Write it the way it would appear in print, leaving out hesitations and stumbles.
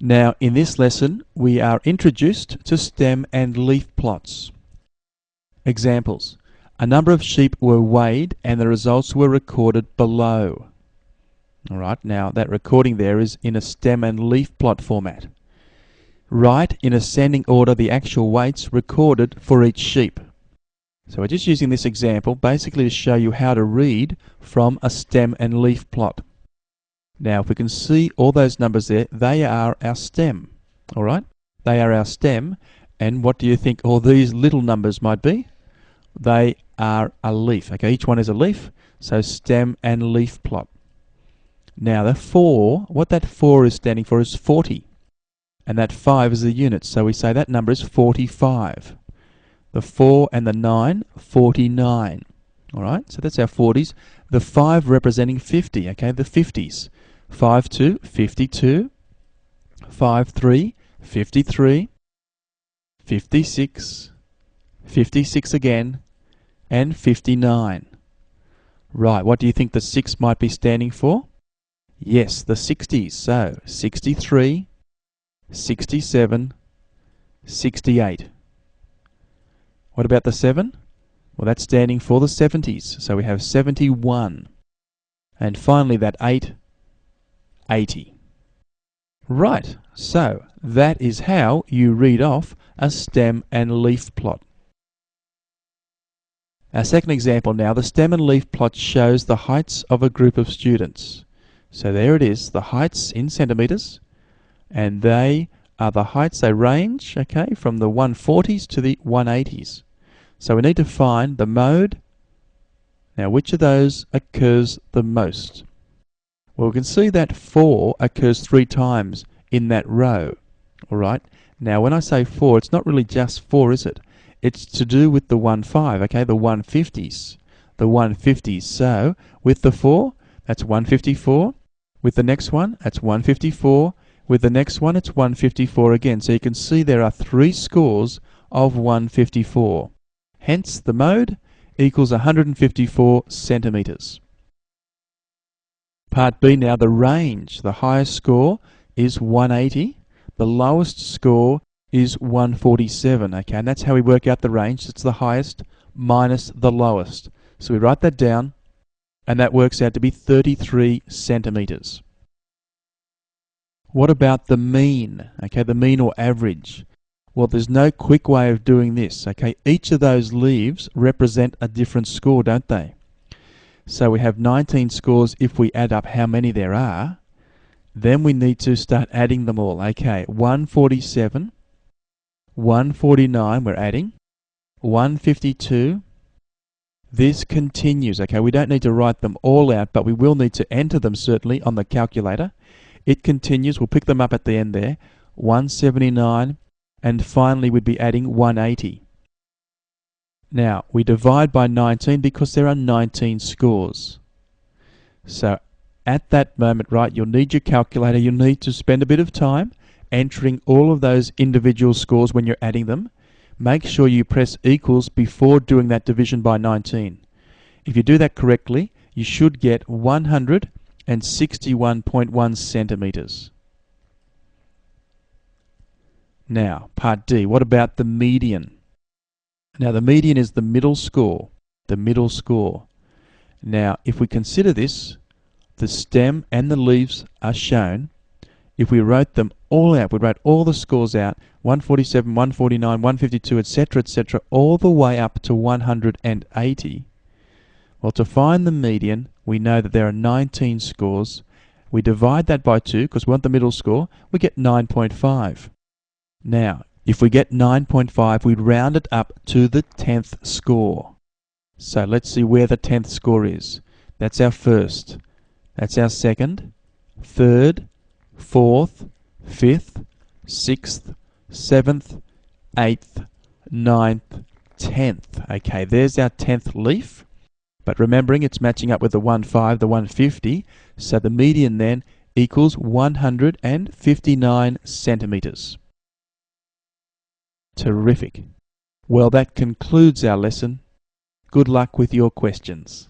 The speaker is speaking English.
Now, in this lesson, we are introduced to stem and leaf plots. Examples. A number of sheep were weighed and the results were recorded below. Alright, now that recording there is in a stem and leaf plot format. Write in ascending order the actual weights recorded for each sheep. So we're just using this example basically to show you how to read from a stem and leaf plot. Now if we can see all those numbers there, they are our stem. Alright, they are our stem, and what do you think all these little numbers might be? They are a leaf. Okay, each one is a leaf, so stem and leaf plot. Now the 4, what that 4 is standing for is 40. And that 5 is a unit, so we say that number is 45. The 4 and the 9, 49. Alright, so that's our 40s. The 5 representing 50, okay, the 50s. 5 2, 52. 5 3, 53. 56. 56 again. And 59. Right, what do you think the 6 might be standing for? Yes, the 60s. So 63, 67, 68. What about the 7? Well, that's standing for the 70s. So we have 71. And finally that 8, 80. Right, so that is how you read off a stem and leaf plot. Our second example now, the stem and leaf plot shows the heights of a group of students. So there it is, the heights in centimetres, and they are the heights, they range, okay, from the 140s to the 180s. So we need to find the mode. Now which of those occurs the most? Well, we can see that 4 occurs 3 times in that row. Alright, now when I say 4, it's not really just 4, is it? It's to do with the 15, okay, the 150s. The 150s, so with the 4, that's 154. With the next one, that's 154. With the next one, it's 154 again. So you can see there are 3 scores of 154. Hence, the mode equals 154 centimetres. Part B now, the range. The highest score is 180. The lowest score is 147. Okay, and that's how we work out the range. It's the highest minus the lowest. So we write that down, and that works out to be 33 centimetres. What about the mean? Okay, the mean or average. Well, there's no quick way of doing this. Okay, each of those leaves represent a different score, don't they? So we have 19 scores if we add up how many there are. Then we need to start adding them all. Okay, 147, 149 we're adding, 152. This continues. Okay, we don't need to write them all out, but we will need to enter them certainly on the calculator. It continues. We'll pick them up at the end there. 179, and finally we'd be adding 180. Now, we divide by 19 because there are 19 scores. So, at that moment, right, you'll need your calculator. You'll need to spend a bit of time entering all of those individual scores when you're adding them. Make sure you press equals before doing that division by 19. If you do that correctly, you should get 161.1 centimetres. Now, part D, what about the median? Now, the median is the middle score. The middle score. Now, if we consider this, the stem and the leaves are shown. If we wrote them all out, we wrote all the scores out, 147, 149, 152, etc., all the way up to 180. Well, to find the median, we know that there are 19 scores. We divide that by 2, because we want the middle score, we get 9.5. Now, if we get 9.5, we round it up to the 10th score. So let's see where the 10th score is. That's our first. That's our second, third, 4th, 5th, 6th, 7th, 8th, 9th, 10th. Okay, there's our 10th leaf. But remembering it's matching up with the 15, the 150, so the median then equals 159 centimetres. Terrific. Well, that concludes our lesson. Good luck with your questions.